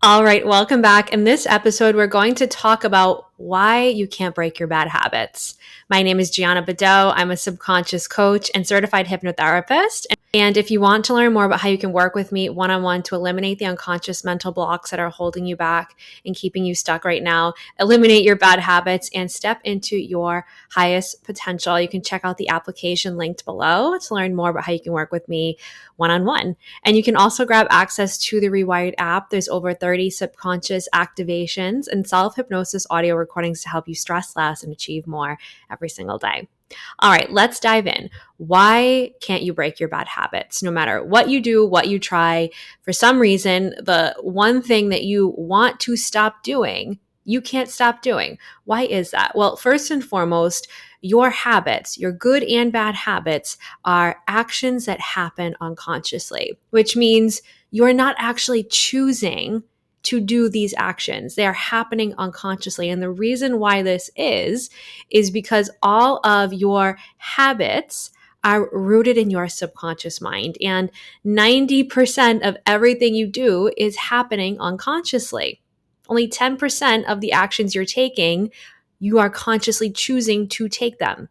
All right, welcome back. In this episode, we're going to talk about why you can't break your bad habits. My name is Gianna Badot. I'm a subconscious coach and certified hypnotherapist. And if you want to learn more about how you can work with me one-on-one to eliminate the unconscious mental blocks that are holding you back and keeping you stuck right now, eliminate your bad habits, and step into your highest potential, you can check out the application linked below to learn more about how you can work with me one-on-one. And you can also grab access to the Rewired app. There's over 30 subconscious activations and self-hypnosis audio recordings to help you stress less and achieve more every single day. All right, let's dive in. Why can't you break your bad habits? No matter what you do, what you try, for some reason, the one thing that you want to stop doing, you can't stop doing. Why is that? Well, first and foremost, your habits, your good and bad habits, are actions that happen unconsciously, which means you're not actually choosing to do these actions. They are happening unconsciously. And the reason why this is because all of your habits are rooted in your subconscious mind. And 90% of everything you do is happening unconsciously. Only 10% of the actions you're taking, you are consciously choosing to take them.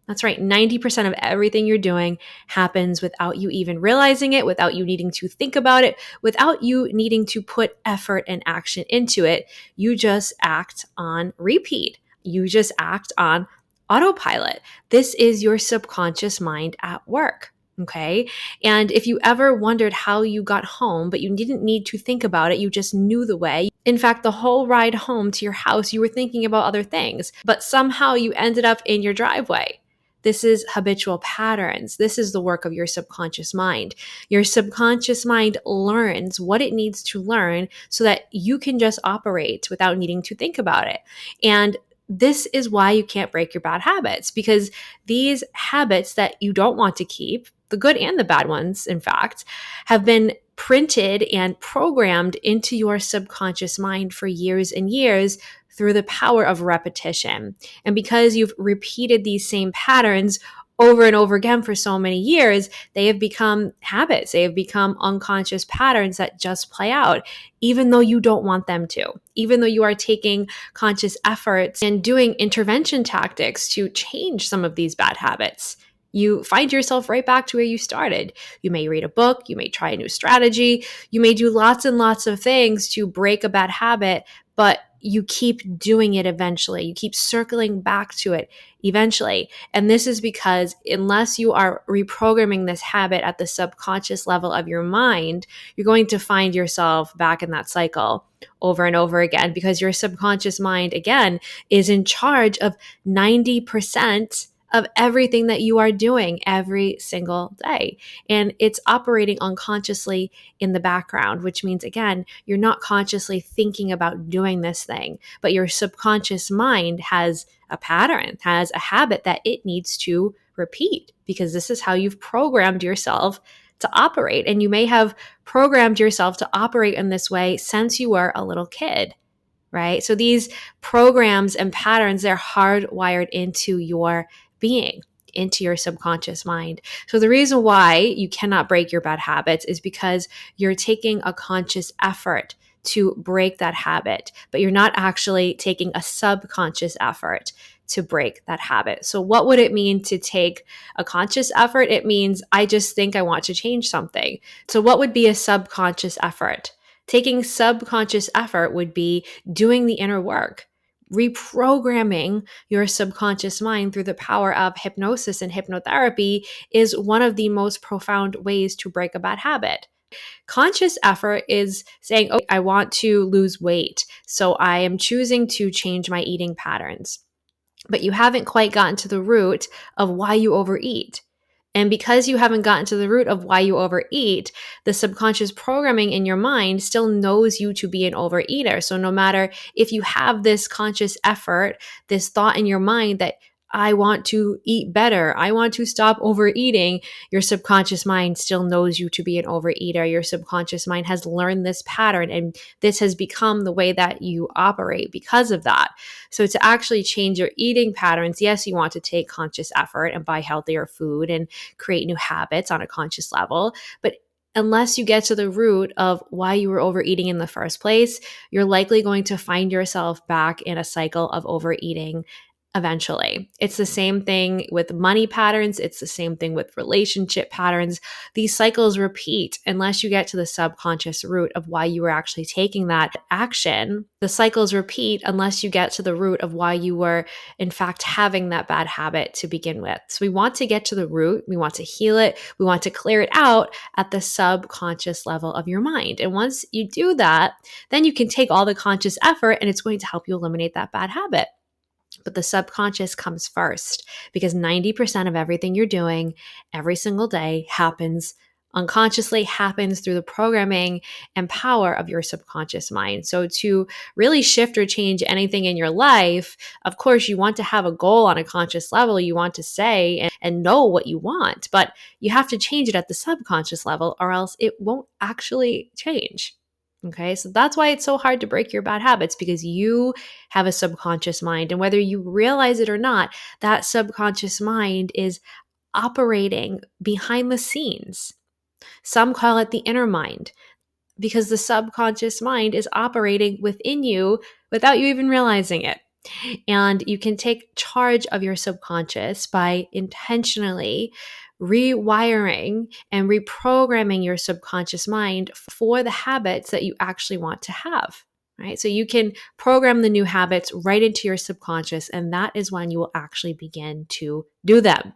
That's right. 90% of everything you're doing happens without you even realizing it, without you needing to think about it, without you needing to put effort and action into it. You just act on repeat. You just act on autopilot. This is your subconscious mind at work. Okay. And if you ever wondered how you got home, but you didn't need to think about it, you just knew the way. In fact, the whole ride home to your house, you were thinking about other things, but somehow you ended up in your driveway. This is habitual patterns. This is the work of your subconscious mind. Your subconscious mind learns what it needs to learn so that you can just operate without needing to think about it. And this is why you can't break your bad habits, because these habits that you don't want to keep, the good and the bad ones, in fact, have been printed and programmed into your subconscious mind for years and years through the power of repetition. And because you've repeated these same patterns over and over again for so many years, they have become habits. They have become unconscious patterns that just play out, even though you don't want them to, even though you are taking conscious efforts and doing intervention tactics to change some of these bad habits. You find yourself right back to where you started. You may read a book, you may try a new strategy, you may do lots and lots of things to break a bad habit, but you keep doing it eventually. You keep circling back to it eventually. And this is because unless you are reprogramming this habit at the subconscious level of your mind, you're going to find yourself back in that cycle over and over again, because your subconscious mind, again, is in charge of 90% of everything that you are doing every single day. And it's operating unconsciously in the background, which means, again, you're not consciously thinking about doing this thing, but your subconscious mind has a pattern, has a habit that it needs to repeat, because this is how you've programmed yourself to operate. And you may have programmed yourself to operate in this way since you were a little kid, right? So these programs and patterns, they're hardwired into your being, into your subconscious mind. So the reason why you cannot break your bad habits is because you're taking a conscious effort to break that habit, but you're not actually taking a subconscious effort to break that habit. So what would it mean to take a conscious effort? It means I just think I want to change something. So what would be a subconscious effort? Taking subconscious effort would be doing the inner work, reprogramming your subconscious mind through the power of hypnosis and hypnotherapy is one of the most profound ways to break a bad habit. Conscious effort is saying, oh, I want to lose weight, so I am choosing to change my eating patterns. But you haven't quite gotten to the root of why you overeat. And because you haven't gotten to the root of why you overeat, the subconscious programming in your mind still knows you to be an overeater. So no matter if you have this conscious effort, this thought in your mind that I want to eat better, I want to stop overeating, your subconscious mind still knows you to be an overeater. Your subconscious mind has learned this pattern, and this has become the way that you operate because of that. So to actually change your eating patterns, yes, you want to take conscious effort and buy healthier food and create new habits on a conscious level, but unless you get to the root of why you were overeating in the first place, you're likely going to find yourself back in a cycle of overeating eventually. It's the same thing with money patterns. It's the same thing with relationship patterns. These cycles repeat unless you get to the subconscious root of why you were actually taking that action. The cycles repeat unless you get to the root of why you were, in fact, having that bad habit to begin with. So we want to get to the root. We want to heal it. We want to clear it out at the subconscious level of your mind. And once you do that, then you can take all the conscious effort and it's going to help you eliminate that bad habit. But the subconscious comes first because 90% of everything you're doing every single day happens unconsciously, happens through the programming and power of your subconscious mind. So to really shift or change anything in your life, of course, you want to have a goal on a conscious level. You want to say and know what you want, but you have to change it at the subconscious level or else it won't actually change. Okay, so that's why it's so hard to break your bad habits because you have a subconscious mind. And whether you realize it or not, that subconscious mind is operating behind the scenes. Some call it the inner mind because the subconscious mind is operating within you without you even realizing it. And you can take charge of your subconscious by intentionally rewiring and reprogramming your subconscious mind for the habits that you actually want to have. Right? So you can program the new habits right into your subconscious, and that is when you will actually begin to do them.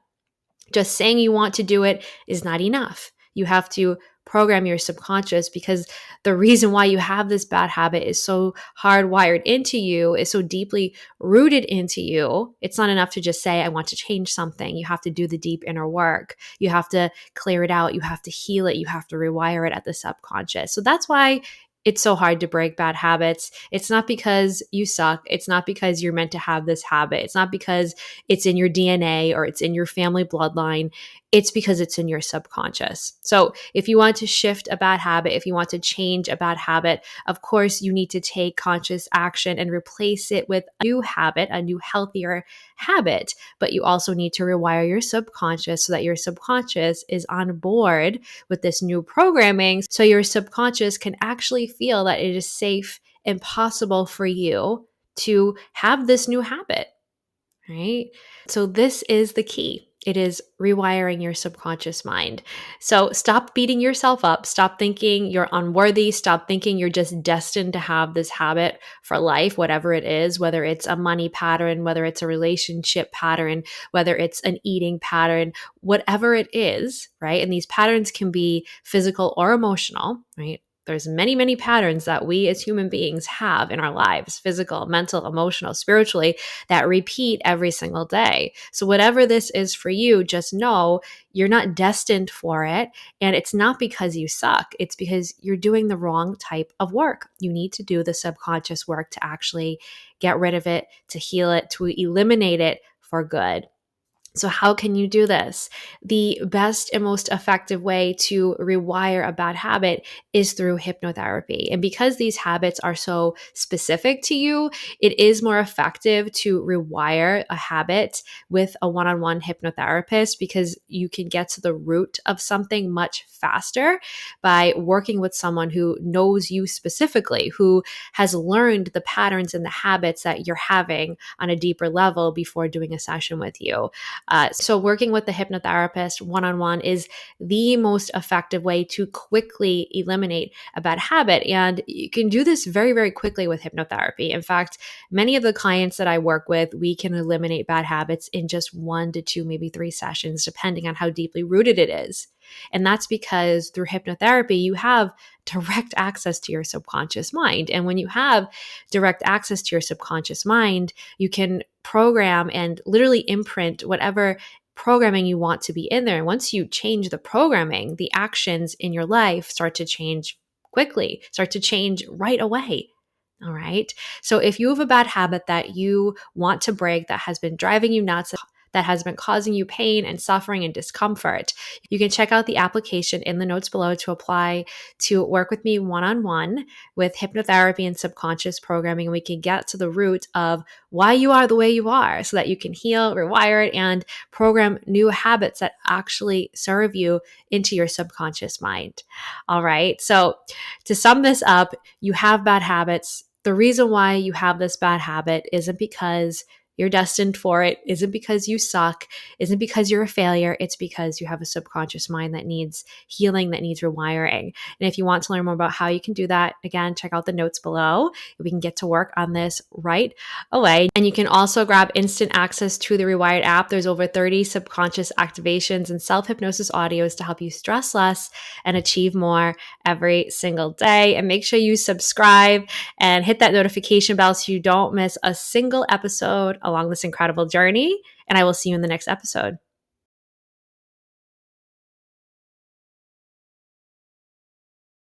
Just saying you want to do it is not enough. You have to program your subconscious because the reason why you have this bad habit is so hardwired into you, is so deeply rooted into you. It's not enough to just say, I want to change something. You have to do the deep inner work. You have to clear it out. You have to heal it. You have to rewire it at the subconscious. So that's why it's so hard to break bad habits. It's not because you suck. It's not because you're meant to have this habit. It's not because it's in your DNA or it's in your family bloodline. It's because it's in your subconscious. So if you want to shift a bad habit, if you want to change a bad habit, of course, you need to take conscious action and replace it with a new habit, a new healthier habit. But you also need to rewire your subconscious so that your subconscious is on board with this new programming. So your subconscious can actually feel that it is safe and possible for you to have this new habit, right? So this is the key. It is rewiring your subconscious mind. So stop beating yourself up. Stop thinking you're unworthy. Stop thinking you're just destined to have this habit for life, whatever it is, whether it's a money pattern, whether it's a relationship pattern, whether it's an eating pattern, whatever it is, right? And these patterns can be physical or emotional, right? There's many, many patterns that we as human beings have in our lives, physical, mental, emotional, spiritually, that repeat every single day. So whatever this is for you, just know you're not destined for it. And it's not because you suck. It's because you're doing the wrong type of work. You need to do the subconscious work to actually get rid of it, to heal it, to eliminate it for good. So how can you do this? The best and most effective way to rewire a bad habit is through hypnotherapy. And because these habits are so specific to you, it is more effective to rewire a habit with a one-on-one hypnotherapist because you can get to the root of something much faster by working with someone who knows you specifically, who has learned the patterns and the habits that you're having on a deeper level before doing a session with you. So working with the hypnotherapist one-on-one is the most effective way to quickly eliminate a bad habit. And you can do this very, very quickly with hypnotherapy. In fact, many of the clients that I work with, we can eliminate bad habits in just 1 to 2, maybe 3 sessions, depending on how deeply rooted it is. And that's because through hypnotherapy, you have direct access to your subconscious mind. And when you have direct access to your subconscious mind, you can program and literally imprint whatever programming you want to be in there. And once you change the programming, the actions in your life start to change quickly, start to change right away. All right. So if you have a bad habit that you want to break that has been driving you nuts, that has been causing you pain and suffering and discomfort. You can check out the application in the notes below to apply to work with me one-on-one with hypnotherapy and subconscious programming. We can get to the root of why you are the way you are so that you can heal, rewire it, and program new habits that actually serve you into your subconscious mind. All right. So to sum this up, you have bad habits. The reason why you have this bad habit isn't because you're destined for it, isn't because you suck, isn't because you're a failure. It's because you have a subconscious mind that needs healing, that needs rewiring. And if you want to learn more about how you can do that, again, check out the notes below. We can get to work on this right away. And you can also grab instant access to the Rewired app. There's over 30 subconscious activations and self-hypnosis audios to help you stress less and achieve more every single day. And make sure you subscribe and hit that notification bell so you don't miss a single episode along this incredible journey. And I will see you in the next episode.